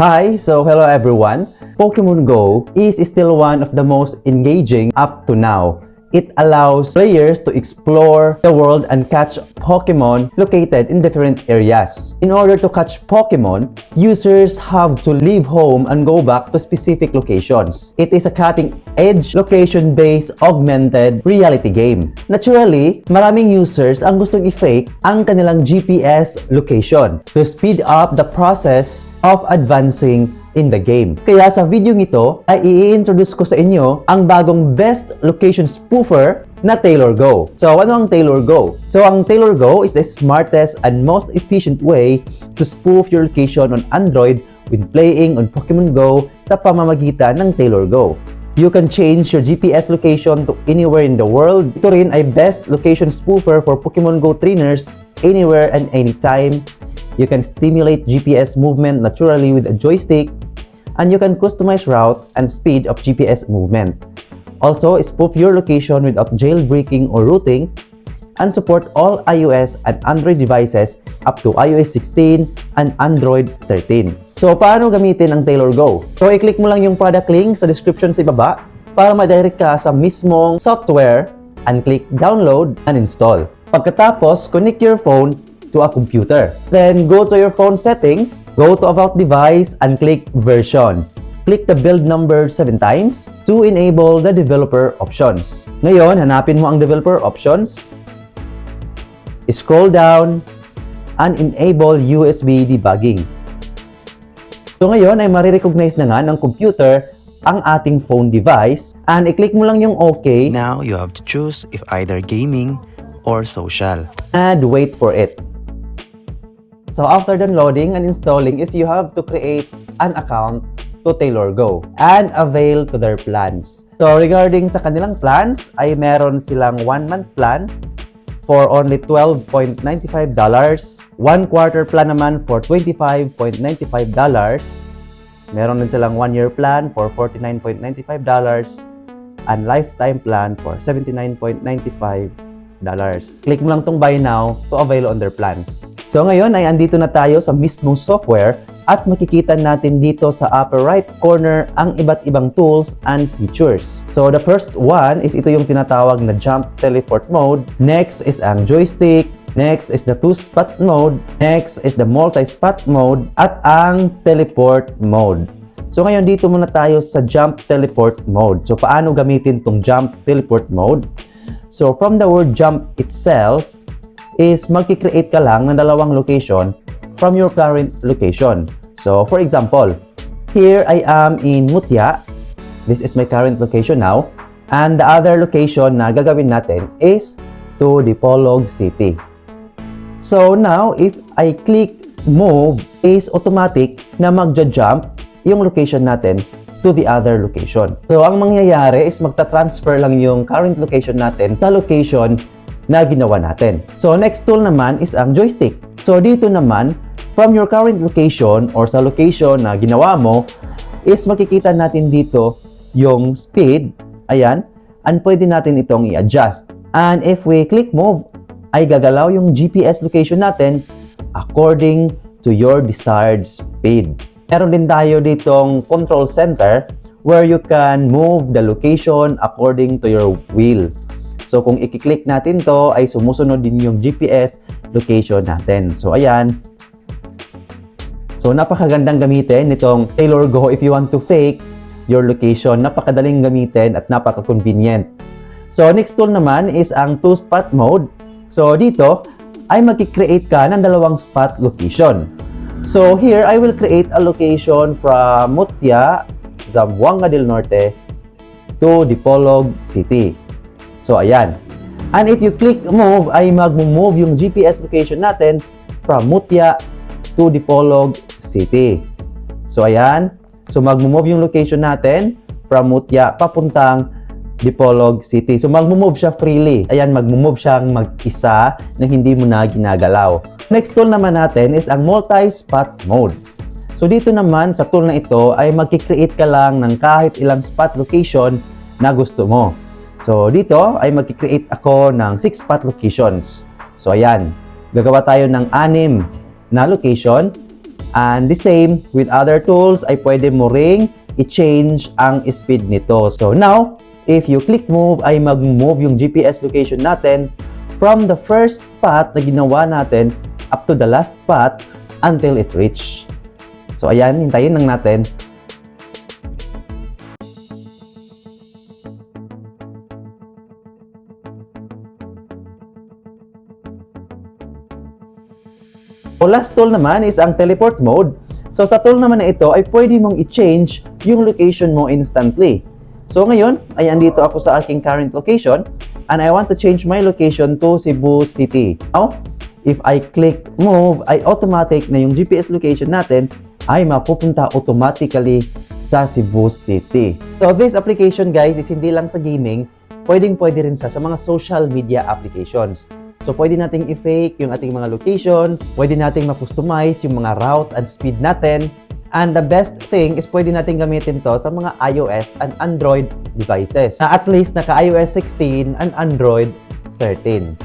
Hi, so hello everyone. Pokemon Go is still one of the most engaging up to now. It allows players to explore the world and catch Pokemon located in different areas. In order to catch Pokemon, users have to leave home and go back to specific locations. It is a cutting-edge, location-based, augmented reality game. Naturally, maraming users ang gustong i-fake ang kanilang GPS location to speed up the process of advancing in the game. Kaya sa video ito ay i-introduce ko sa inyo ang bagong best location spoofer na Taylor Go. So ano ang Taylor Go? So ang Taylor Go is the smartest and most efficient way to spoof your location on Android when playing on Pokemon Go sa pamamagitan ng Taylor Go. You can change your GPS location to anywhere in the world. Ito rin ay best location spoofer for Pokemon Go trainers anywhere and anytime. You can stimulate GPS movement naturally with a joystick, and you can customize route and speed of GPS movement. Also, spoof your location without jailbreaking or rooting, and support all iOS and Android devices up to iOS 16 and Android 13. So, paano gamitin ang Taylor Go? So, i-click mo lang yung product link sa description sa ibaba para ma-direct ka sa mismong software and click download and install. Pagkatapos, connect your phone to a computer. Then, go to your phone settings, go to About Device, and click Version. Click the build number 7 times to enable the developer options. Ngayon, hanapin mo ang developer options. Scroll down and enable USB debugging. So ngayon ay marirecognize na nga ng computer ang ating phone device, and i-click mo lang yung OK. Now you have to choose if either gaming or social. And wait for it. So after downloading and installing is you have to create an account to Taylor Go and avail to their plans. So regarding sa kanilang plans ay meron silang 1-month plan for only $12.95, 1-quarter plan naman for $25.95, meron din silang 1-year plan for $49.95, and lifetime plan for $79.95. Click mo lang tong buy now to avail on their plans. So ngayon ay andito na tayo sa mismong software at makikita natin dito sa upper right corner ang iba't ibang tools and features. So the first one is ito yung tinatawag na jump teleport mode. Next is ang joystick. Next is the two-spot mode. Next is the multi-spot mode at ang teleport mode. So ngayon dito muna tayo sa jump teleport mode. So paano gamitin tong jump teleport mode? So from the word jump itself is magki-create ka lang ng dalawang location from your current location. So for example, here I am in Mutya. This is my current location now. And the other location na gagawin natin is to Dipolog City. So now, if I click move, is automatic na magja-jump yung location natin to the other location. So ang mangyayari is magta-transfer lang yung current location natin sa location na ginawa natin. So next tool naman is ang joystick. So dito naman, from your current location or sa location na ginawa mo, is makikita natin dito yung speed. Ayan. And pwede natin itong i-adjust. And if we click move, ay gagalaw yung GPS location natin according to your desired speed. Meron din tayo ditong control center where you can move the location according to your will. So kung i-click natin to ay sumusunod din yung GPS location natin. So ayan. So napakagandang gamitin nitong Taylor Go if you want to fake your location. Napakadaling gamitin at napaka-convenient. So next tool naman is ang two-spot mode. So dito ay magki-create ka ng dalawang spot location. So here I will create a location from Mutya, Zamboanga del Norte to Dipolog City. So ayan. And if you click move ay mag-move yung GPS location natin from Mutya to Dipolog City. So ayan. So mag-move yung location natin from Mutya papuntang Dipolog City. So mag-move siya freely. Ayan, mag-move siyang mag-isa na hindi mo na ginagalaw. Next tool naman natin is ang multi-spot mode. So dito naman sa tool na ito ay magki-create ka lang ng kahit ilang spot location na gusto mo. So dito ay magki-create ako ng 6 spot locations. So ayan, gagawa tayo ng 6 na location And the same with other tools ay pwede mo ring i-change ang speed nito. So now, if you click move ay mag-move yung GPS location natin from the first spot na ginawa natin up to the last spot until it reach. So ayan, hintayin lang natin. O last tool naman is ang teleport mode. So sa tool naman na ito ay pwede mong i-change yung location mo instantly. So ngayon ay andito ako sa aking current location and I want to change my location to Cebu City. Now, if I click move ay automatic na yung GPS location natin ay mapupunta automatically sa Cebu City. So this application guys is hindi lang sa gaming, pwede rin sa mga social media applications. So, pwede nating i-fake yung ating mga locations, pwede nating ma-customize yung mga route and speed natin, and the best thing is pwede nating gamitin to sa mga iOS and Android devices na at least naka iOS 16 and Android 13.